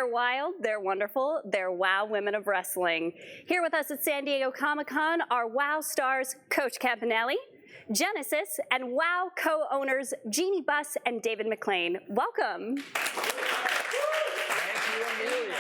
They're wild, they're wonderful, they're WOW Women of Wrestling. Here with us at San Diego Comic-Con are WOW stars Coach Campanelli, Genesis, and WOW co-owners Jeanie Buss and David McLane. Welcome. Thank you, Amelia.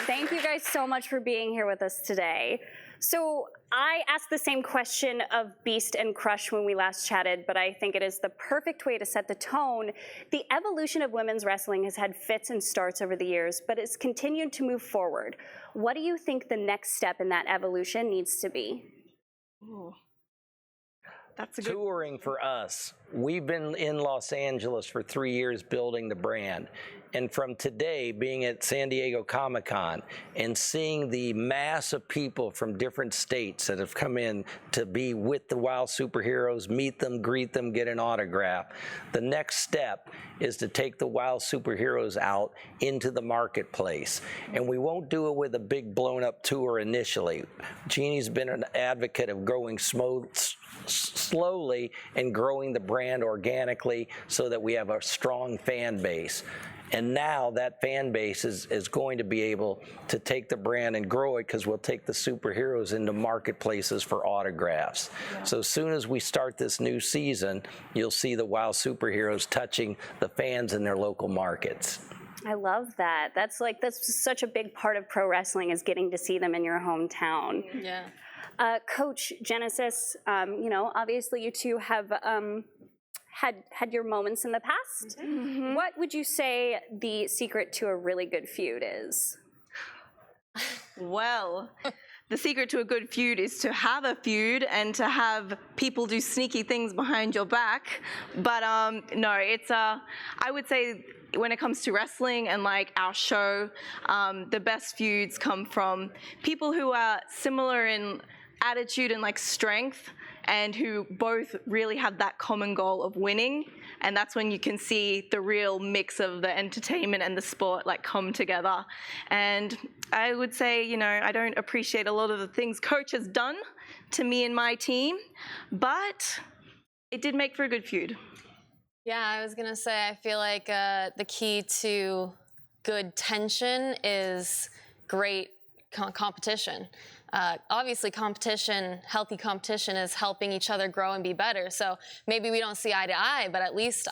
Thank you guys so much for being here with us today. So I asked the same question of Beast and Crush when we last chatted, but I think it is the perfect way to set the tone. The evolution of women's wrestling has had fits and starts over the years, but it's continued to move forward. What do you think the next step in that evolution needs to be? Ooh. That's a good Touring for us. We've been in Los Angeles for 3 years building the brand. And from today, being at San Diego Comic-Con and seeing the mass of people from different states that have come in to be with the WOW superheroes, meet them, greet them, get an autograph, the next step is to take the WOW superheroes out into the marketplace. And we won't do it with a big blown up tour initially. Jeannie's been an advocate of growing slowly and growing the brand organically so that we have a strong fan base. And now that fan base is going to be able to take the brand and grow it because we'll take the superheroes into marketplaces for autographs. Yeah. So as soon as we start this new season, you'll see the WOW superheroes touching the fans in their local markets. I love that. That's such a big part of pro wrestling is getting to see them in your hometown. Yeah. Coach Genesis, obviously you two have had your moments in the past. Mm-hmm. What would you say the secret to a really good feud is? Well, the secret to a good feud is to have a feud and to have people do sneaky things behind your back. But no, it's I would say when it comes to wrestling and like our show, the best feuds come from people who are similar in attitude and like strength, and who both really have that common goal of winning. And that's when you can see the real mix of the entertainment and the sport like come together. And I would say, I don't appreciate a lot of the things Coach has done to me and my team, but it did make for a good feud. Yeah, I was gonna say, I feel like the key to good tension is great competition. Obviously healthy competition is helping each other grow and be better. So maybe we don't see eye to eye, but at least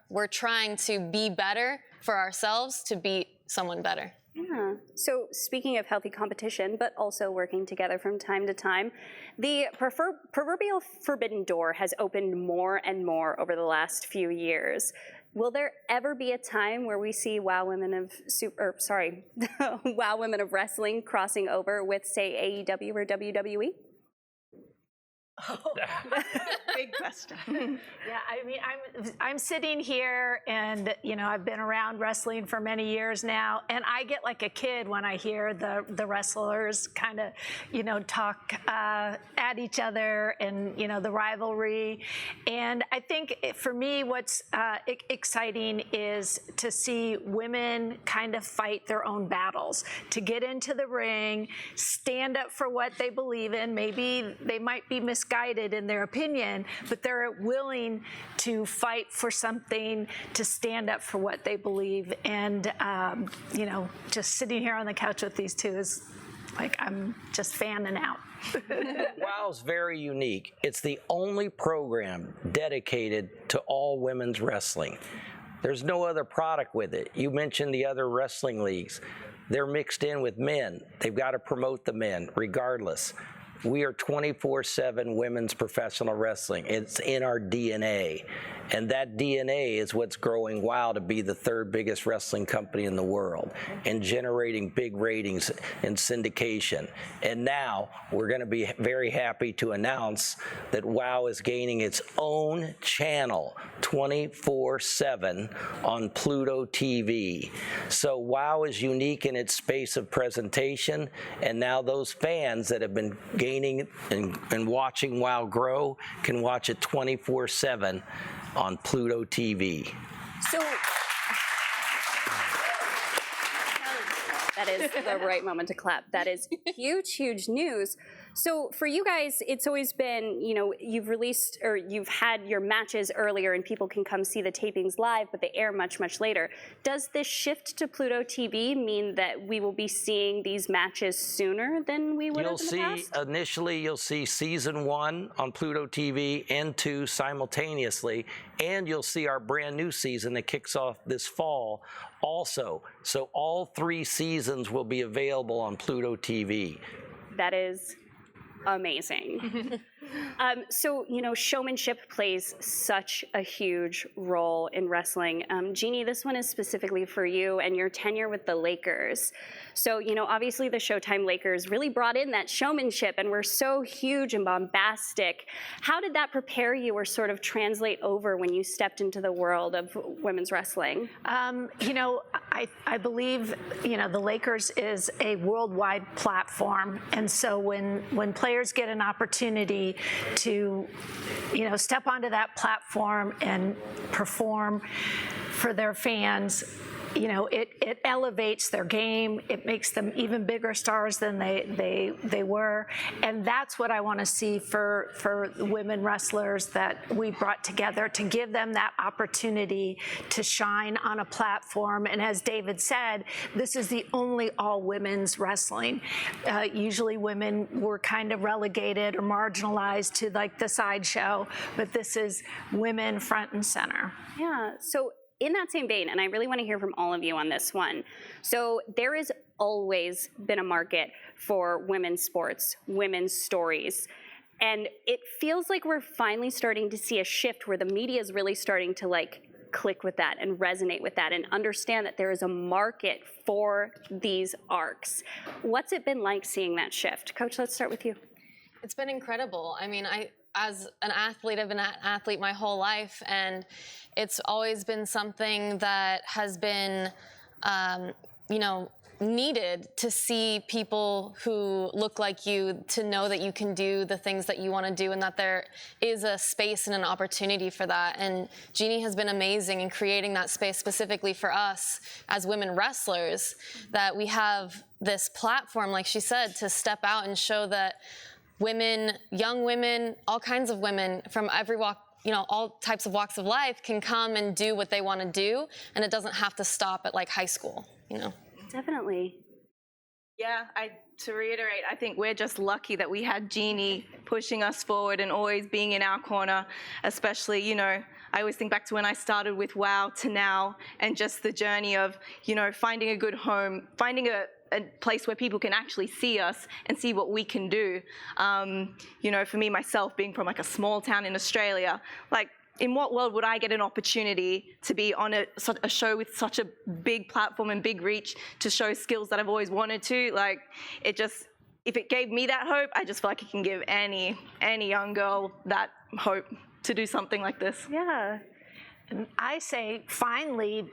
we're trying to be better for ourselves to beat someone better. Yeah. So speaking of healthy competition, but also working together from time to time, the proverbial forbidden door has opened more and more over the last few years. Will there ever be a time where we see WOW Women of WOW Women of Wrestling crossing over with, say, AEW or WWE? Oh, big question. Yeah, I mean, I'm sitting here, and I've been around wrestling for many years now, and I get like a kid when I hear the wrestlers kind of, talk at each other, and the rivalry. And I think for me, what's exciting is to see women kind of fight their own battles, to get into the ring, stand up for what they believe in. Maybe they might be misguided in their opinion, but they're willing to fight for something, to stand up for what they believe. And, just sitting here on the couch with these two is like, I'm just fanning out. WOW's very unique. It's the only program dedicated to all women's wrestling. There's no other product with it. You mentioned the other wrestling leagues. They're mixed in with men. They've got to promote the men regardless. We are 24/7 women's professional wrestling. It's in our DNA. And that DNA is what's growing WOW to be the third biggest wrestling company in the world and generating big ratings and syndication. And now we're going to be very happy to announce that WOW is gaining its own channel 24/7 on Pluto TV. So WOW is unique in its space of presentation, and now those fans that have been gaining and watching WOW grow can watch it 24/7 on Pluto TV. So that is the right moment to clap. That is huge, huge news. So for you guys, it's always been, you've released or you've had your matches earlier and people can come see the tapings live, but they air much, much later. Does this shift to Pluto TV mean that we will be seeing these matches sooner than we would have in the past? Initially, you'll see season 1 on Pluto TV and 2 simultaneously, and you'll see our brand new season that kicks off this fall also. So all 3 seasons will be available on Pluto TV. That is amazing. So, showmanship plays such a huge role in wrestling. Jeanie, this one is specifically for you and your tenure with the Lakers. So, obviously the Showtime Lakers really brought in that showmanship and were so huge and bombastic. How did that prepare you or sort of translate over when you stepped into the world of women's wrestling? I believe, the Lakers is a worldwide platform. And so when players get an opportunity to, step onto that platform and perform for their fans, it elevates their game. It makes them even bigger stars than they were. And that's what I want to see for women wrestlers that we brought together, to give them that opportunity to shine on a platform. And as David said, this is the only all women's wrestling. Usually women were kind of relegated or marginalized to like the sideshow, but this is women front and center. Yeah. So in that same vein, and I really want to hear from all of you on this one. So there has always been a market for women's sports, women's stories. And it feels like we're finally starting to see a shift where the media is really starting to click with that and resonate with that and understand that there is a market for these arcs. What's it been like seeing that shift? Coach, let's start with you. It's been incredible. I mean, as an athlete, I've been an athlete my whole life, and it's always been something that has been, needed to see people who look like you, to know that you can do the things that you want to do and that there is a space and an opportunity for that. And Jeanie has been amazing in creating that space specifically for us as women wrestlers, that we have this platform, like she said, to step out and show that women, young women, all kinds of women from every walk, all types of walks of life can come and do what they want to do, and it doesn't have to stop at high school, Definitely. Yeah, to reiterate, I think we're just lucky that we had Jeanie pushing us forward and always being in our corner, especially, I always think back to when I started with WOW to now, and just the journey of, finding a good home, finding a place where people can actually see us and see what we can do. For me, myself, being from a small town in Australia, in what world would I get an opportunity to be on a show with such a big platform and big reach to show skills that I've always wanted to? If it gave me that hope, I just feel like it can give any young girl that hope to do something like this. Yeah. I say, finally,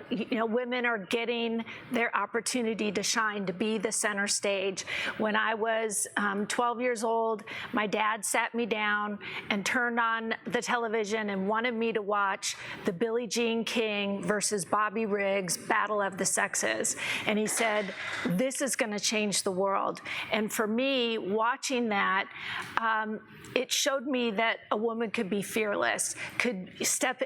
women are getting their opportunity to shine, to be the center stage. When I was 12 years old, my dad sat me down and turned on the television and wanted me to watch the Billie Jean King versus Bobby Riggs Battle of the Sexes. And he said, this is going to change the world. And for me, watching that, it showed me that a woman could be fearless, could step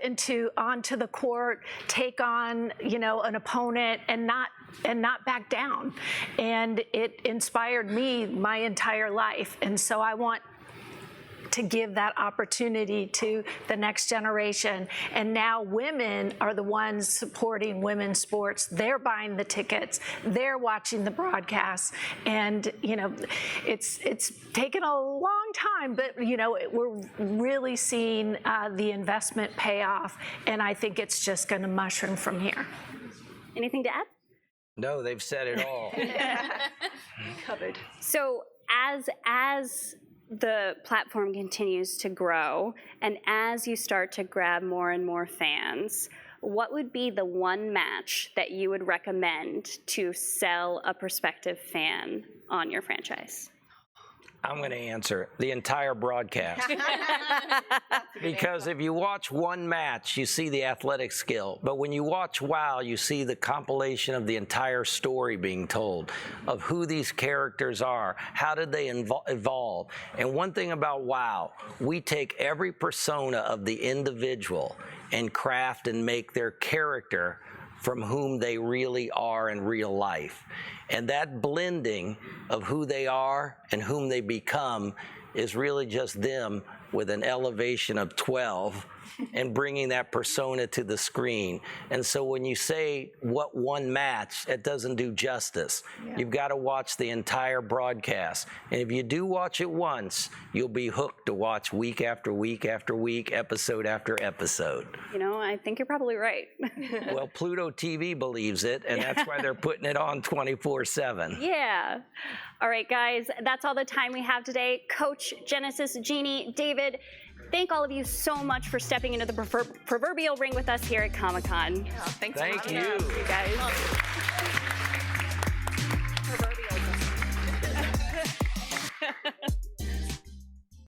onto the court, take on, an opponent and not back down. And it inspired me my entire life. And so I want to give that opportunity to the next generation. And now women are the ones supporting women's sports. They're buying the tickets. They're watching the broadcasts. And, it's taken a long time, but, we're really seeing the investment pay off. And I think it's just going to mushroom from here. Anything to add? No, they've said it all. Covered. So as the platform continues to grow, and as you start to grab more and more fans, what would be the one match that you would recommend to sell a prospective fan on your franchise? I'm going to answer the entire broadcast. Because if you watch one match, you see the athletic skill. But when you watch WoW, you see the compilation of the entire story being told, of who these characters are, how did they evolve. And one thing about WoW, we take every persona of the individual and craft and make their character from whom they really are in real life. And that blending of who they are and whom they become is really just them with an elevation of 12 and bringing that persona to the screen. And so when you say what one match, it doesn't do justice. Yeah. You've got to watch the entire broadcast. And if you do watch it once, you'll be hooked to watch week after week after week, episode after episode. You know, I think you're probably right. Well, Pluto TV believes it, and that's why they're putting it on 24/7. Yeah. All right, guys, that's all the time we have today. Coach, Genesis, Jeanie, David, thank all of you so much for stepping into the proverbial ring with us here at Comic-Con. Thanks Thank for you. having us. You guys.